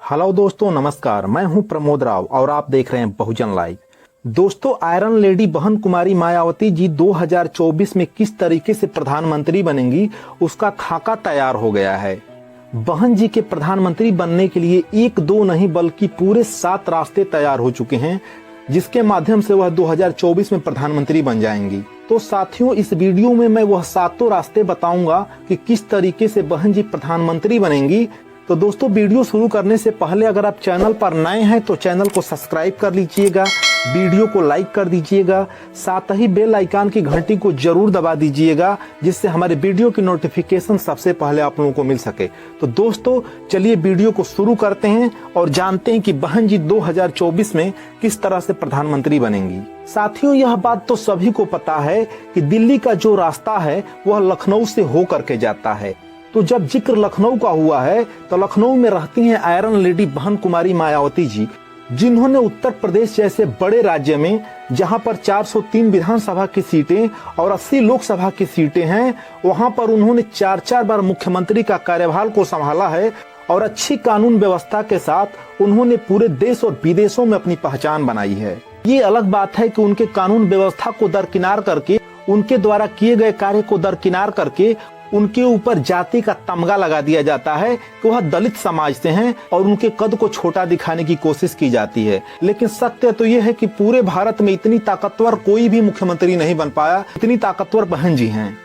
Hello दोस्तों, नमस्कार। मैं हूं प्रमोद राव और आप देख रहे हैं बहुजन लाइव। दोस्तों, आयरन लेडी बहन कुमारी मायावती जी 2024 में किस तरीके से प्रधानमंत्री बनेंगी उसका खाका तैयार हो गया है। बहन जी के प्रधानमंत्री बनने के लिए एक दो नहीं बल्कि पूरे 7 रास्ते तैयार हो चुके हैं, जिसके माध्यम से वह 2024 में प्रधानमंत्री बन जाएंगी। तो साथियों, इस वीडियो में मैं वह 7 रास्ते बताऊंगा कि किस तरीके से बहन जी प्रधानमंत्री बनेंगी। तो दोस्तों, वीडियो शुरू करने से पहले अगर आप चैनल पर नए हैं तो चैनल को सब्सक्राइब कर लीजिएगा, वीडियो को लाइक कर दीजिएगा, साथ ही बेल आइकन की घंटी को जरूर दबा दीजिएगा, जिससे हमारे वीडियो की नोटिफिकेशन सबसे पहले आप लोगों को मिल सके। तो दोस्तों, चलिए वीडियो को शुरू करते हैं और जानते हैं कि बहन जी 2024 में किस तरह से प्रधानमंत्री बनेंगी। साथियों, यह बात तो सभी को पता है कि दिल्ली का जो रास्ता है वह लखनऊ से होकर के जाता है। तो जब जिक्र लखनऊ का हुआ है तो लखनऊ में रहती हैं आयरन लेडी बहन कुमारी मायावती जी, जिन्होंने उत्तर प्रदेश जैसे बड़े राज्य में, जहां पर 403 विधानसभा की सीटें और 80 लोकसभा की सीटें हैं, वहां पर उन्होंने 4 बार मुख्यमंत्री का कार्यभार को संभाला है और अच्छी कानून व्यवस्था के साथ उन्होंने पूरे देश और विदेशों में अपनी पहचान बनाई है। ये अलग बात है कि उनके कानून व्यवस्था को दरकिनार करके, उनके द्वारा किए गए कार्य को दरकिनार करके उनके ऊपर जाति का तमगा लगा दिया जाता है कि वह दलित समाज से हैं और उनके कद को छोटा दिखाने की कोशिश की जाती है। लेकिन सत्य तो यह है कि पूरे भारत में इतनी ताकतवर कोई भी मुख्यमंत्री नहीं बन पाया, इतनी ताकतवर बहन जी हैं।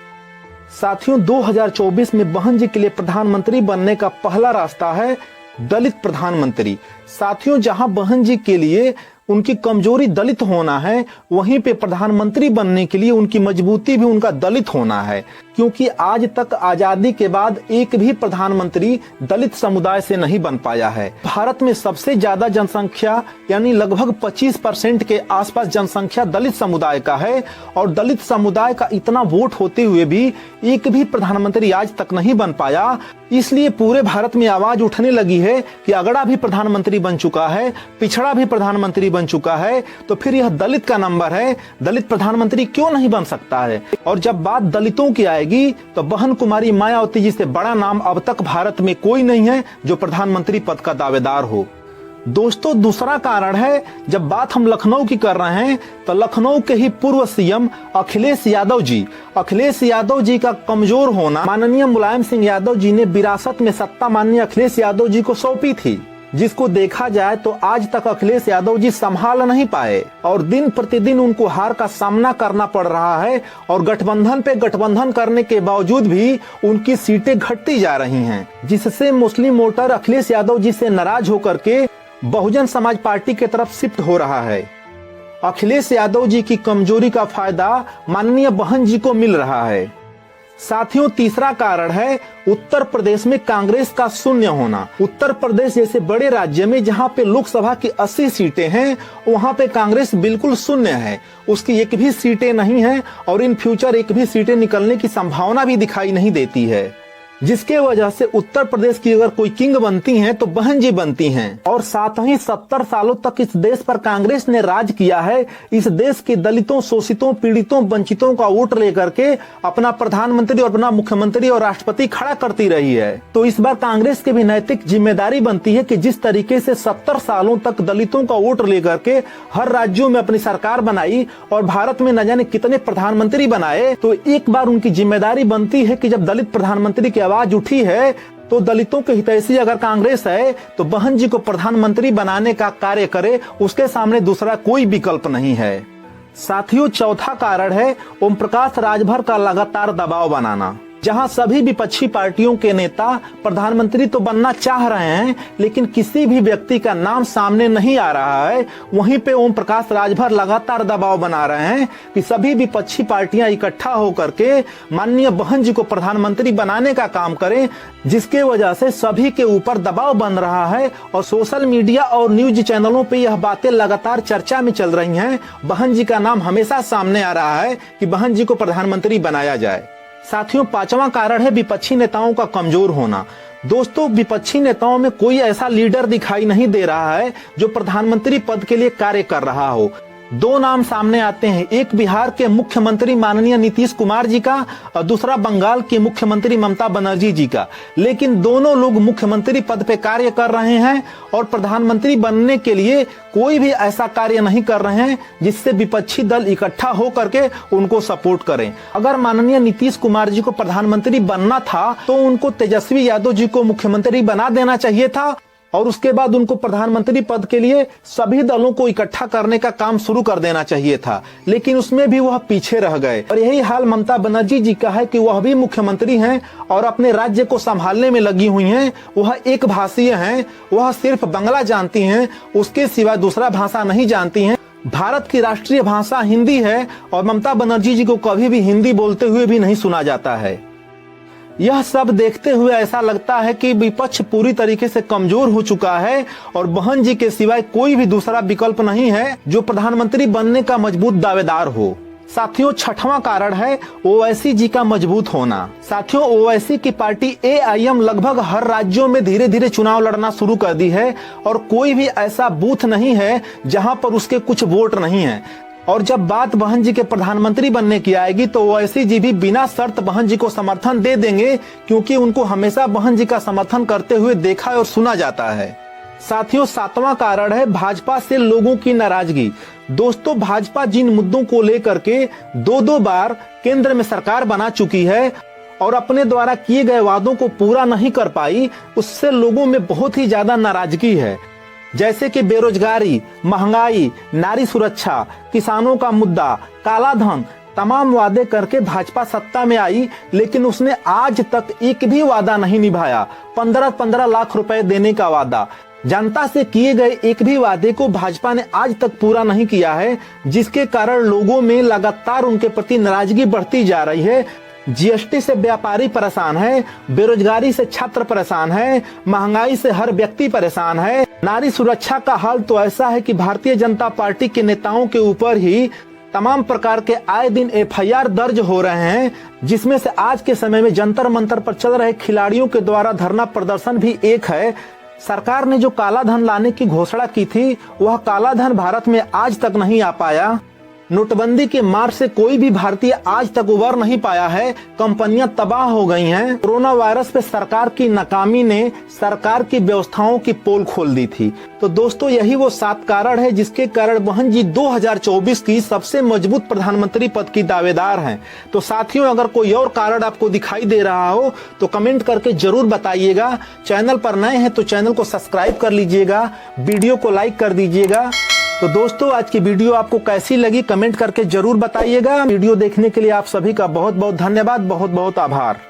साथियों, 2024 में बहन जी के लिए प्रधानमंत्री बनने का पहला रास्ता है दलित प्रधानमंत्री। साथियों, जहां बहन जी के लिए उनकी कमजोरी दलित होना है, वहीं पे प्रधानमंत्री बनने के लिए उनकी मजबूती भी उनका दलित होना है, क्योंकि आज तक आजादी के बाद एक भी प्रधानमंत्री दलित समुदाय से नहीं बन पाया है। भारत में सबसे ज्यादा जनसंख्या यानी लगभग 25% के आसपास जनसंख्या दलित समुदाय का है और दलित समुदाय का इतना वोट होते हुए भी एक भी प्रधानमंत्री आज तक नहीं बन पाया। इसलिए पूरे भारत में आवाज उठने लगी है कि अगड़ा भी प्रधानमंत्री बन चुका है, पिछड़ा भी प्रधानमंत्री बन चुका है, तो फिर यह दलित का नंबर है, दलित प्रधानमंत्री क्यों नहीं बन सकता है। और जब बात दलितों की आएगी तो बहन कुमारी मायावती जी से बड़ा नाम अब तक भारत में कोई नहीं है जो प्रधानमंत्री पद का दावेदार हो। दोस्तों, दूसरा कारण है, जब बात हम लखनऊ की कर रहे हैं तो लखनऊ के ही पूर्व सीएम अखिलेश यादव जी का कमजोर होना, माननीय मुलायम सिंह यादव जी ने विरासत में सत्ता माननीय अखिलेश यादव जी को सौंपी थी, जिसको देखा जाए तो आज तक अखिलेश यादव जी संभाल नहीं पाए और दिन प्रतिदिन उनको हार का सामना करना पड़ रहा है और गठबंधन पे गठबंधन करने के बावजूद भी उनकी सीटें घटती जा रही हैं, जिससे मुस्लिम वोटर अखिलेश यादव जी से नाराज होकर के बहुजन समाज पार्टी की तरफ शिफ्ट हो रहा है। अखिलेश यादव जी की कमजोरी का फायदा माननीय बहन जी को मिल रहा है। साथियों, तीसरा कारण है उत्तर प्रदेश में कांग्रेस का शून्य होना। उत्तर प्रदेश जैसे बड़े राज्य में जहां पे लोकसभा की 80 सीटें हैं, वहां पे कांग्रेस बिल्कुल शून्य है, उसकी एक भी सीटें नहीं है और इन फ्यूचर एक भी सीटें निकलने की संभावना भी दिखाई नहीं देती है, जिसके वजह से उत्तर प्रदेश की अगर कोई किंग बनती हैं तो बहन जी बनती हैं। और साथ ही 70 सालों तक इस देश पर कांग्रेस ने राज किया है, इस देश के दलितों, शोषितों, पीड़ितों, वंचितों का वोट लेकर के अपना प्रधानमंत्री और अपना मुख्यमंत्री और राष्ट्रपति खड़ा करती रही है। तो इस बार कांग्रेस की भी नैतिक जिम्मेदारी बनती है कि जिस तरीके से 70 सालों तक दलितों का वोट लेकर के हर राज्यों में अपनी सरकार बनाई और भारत में न जाने कितने प्रधानमंत्री बनाए, तो एक बार उनकी जिम्मेदारी बनती है कि जब दलित प्रधानमंत्री की आवाज उठी है तो दलितों के हितैषी अगर कांग्रेस है तो बहन जी को प्रधानमंत्री बनाने का कार्य करे, उसके सामने दूसरा कोई विकल्प नहीं है। साथियों, चौथा कारण है ओम प्रकाश राजभर का लगातार दबाव बनाना। जहां सभी विपक्षी पार्टियों के नेता प्रधानमंत्री तो बनना चाह रहे हैं, लेकिन किसी भी व्यक्ति का नाम सामने नहीं आ रहा है, वहीं पे ओम प्रकाश राजभर लगातार दबाव बना रहे हैं कि सभी विपक्षी पार्टियां इकट्ठा होकर के माननीय बहन जी को प्रधानमंत्री बनाने का काम करें, जिसके वजह से सभी के ऊपर दबाव बन रहा है और सोशल मीडिया और न्यूज चैनलों पे यह बातें लगातार चर्चा में चल रही हैं। बहन जी का नाम हमेशा सामने आ रहा है कि बहन जी को प्रधानमंत्री बनाया जाए। साथियों, पांचवा कारण है विपक्षी नेताओं का कमजोर होना। दोस्तों, विपक्षी नेताओं में कोई ऐसा लीडर दिखाई नहीं दे रहा है जो प्रधानमंत्री पद के लिए कार्य कर रहा हो। दो नाम सामने आते हैं, एक बिहार के मुख्यमंत्री माननीय नीतीश कुमार जी का और दूसरा बंगाल की मुख्यमंत्री ममता बनर्जी जी का। लेकिन दोनों लोग मुख्यमंत्री पद पे कार्य कर रहे हैं और प्रधानमंत्री बनने के लिए कोई भी ऐसा कार्य नहीं कर रहे हैं जिससे विपक्षी दल इकट्ठा हो करके उनको सपोर्ट करें। अगर माननीय नीतीश कुमार जी को प्रधानमंत्री बनना था तो उनको तेजस्वी यादव जी को मुख्यमंत्री बना देना चाहिए था और उसके बाद उनको प्रधानमंत्री पद के लिए सभी दलों को इकट्ठा करने का काम शुरू कर देना चाहिए था, लेकिन उसमें भी वह पीछे रह गए। और यही हाल ममता बनर्जी जी का है कि वह भी मुख्यमंत्री हैं और अपने राज्य को संभालने में लगी हुई हैं। वह एक भाषीय हैं, वह सिर्फ बांग्ला जानती हैं, उसके सिवा दूसरा भाषा नहीं जानती हैं। भारत की राष्ट्रीय भाषा हिंदी है और ममता बनर्जी जी को कभी भी हिंदी बोलते हुए भी नहीं सुना जाता है। यह सब देखते हुए ऐसा लगता है कि विपक्ष पूरी तरीके से कमजोर हो चुका है और बहन जी के सिवाय कोई भी दूसरा विकल्प नहीं है जो प्रधानमंत्री बनने का मजबूत दावेदार हो। साथियों, छठवां कारण है ओवैसी जी का मजबूत होना। साथियों, ओवैसी की पार्टी AIM लगभग हर राज्यों में धीरे धीरे चुनाव लड़ना शुरू कर दी है और कोई भी ऐसा बूथ नहीं है जहां पर उसके कुछ वोट नहीं है। और जब बात बहन जी के प्रधानमंत्री बनने की आएगी तो ओवैसी जी भी बिना शर्त बहन जी को समर्थन दे देंगे, क्योंकि उनको हमेशा बहन जी का समर्थन करते हुए देखा और सुना जाता है। साथियों, सातवां कारण है भाजपा से लोगों की नाराजगी। दोस्तों, भाजपा जिन मुद्दों को लेकर के दो बार केंद्र में सरकार बना चुकी है और अपने द्वारा किए गए वादों को पूरा नहीं कर पाई, उससे लोगों में बहुत ही ज्यादा नाराजगी है। जैसे कि बेरोजगारी, महंगाई, नारी सुरक्षा, किसानों का मुद्दा, काला धन, तमाम वादे करके भाजपा सत्ता में आई, लेकिन उसने आज तक एक भी वादा नहीं निभाया। 15-15 लाख रुपए देने का वादा, जनता से किए गए एक भी वादे को भाजपा ने आज तक पूरा नहीं किया है, जिसके कारण लोगों में लगातार उनके प्रति नाराजगी बढ़ती जा रही है। GST से व्यापारी परेशान है, बेरोजगारी से छात्र परेशान है, महंगाई से हर व्यक्ति परेशान है। नारी सुरक्षा का हाल तो ऐसा है कि भारतीय जनता पार्टी के नेताओं के ऊपर ही तमाम प्रकार के आए दिन FIR दर्ज हो रहे हैं, जिसमें से आज के समय में जंतर मंतर पर चल रहे खिलाड़ियों के द्वारा धरना प्रदर्शन भी एक है। सरकार ने जो काला धन लाने की घोषणा की थी, वह काला धन भारत में आज तक नहीं आ पाया। नोटबंदी के मार से कोई भी भारतीय आज तक उबर नहीं पाया है। कंपनियां तबाह हो गई हैं। कोरोना वायरस पे सरकार की नाकामी ने सरकार की व्यवस्थाओं की पोल खोल दी थी। तो दोस्तों, यही वो 7 कारण है जिसके कारण बहन जी 2024 की सबसे मजबूत प्रधानमंत्री पद की दावेदार हैं। तो साथियों, अगर कोई और कारण आपको दिखाई दे रहा हो तो कमेंट करके जरूर बताइएगा। चैनल पर नए हैं तो चैनल को सब्सक्राइब कर लीजिएगा, वीडियो को लाइक कर दीजिएगा। तो दोस्तों, आज की वीडियो आपको कैसी लगी कमेंट करके जरूर बताइएगा। वीडियो देखने के लिए आप सभी का बहुत बहुत धन्यवाद, बहुत बहुत आभार।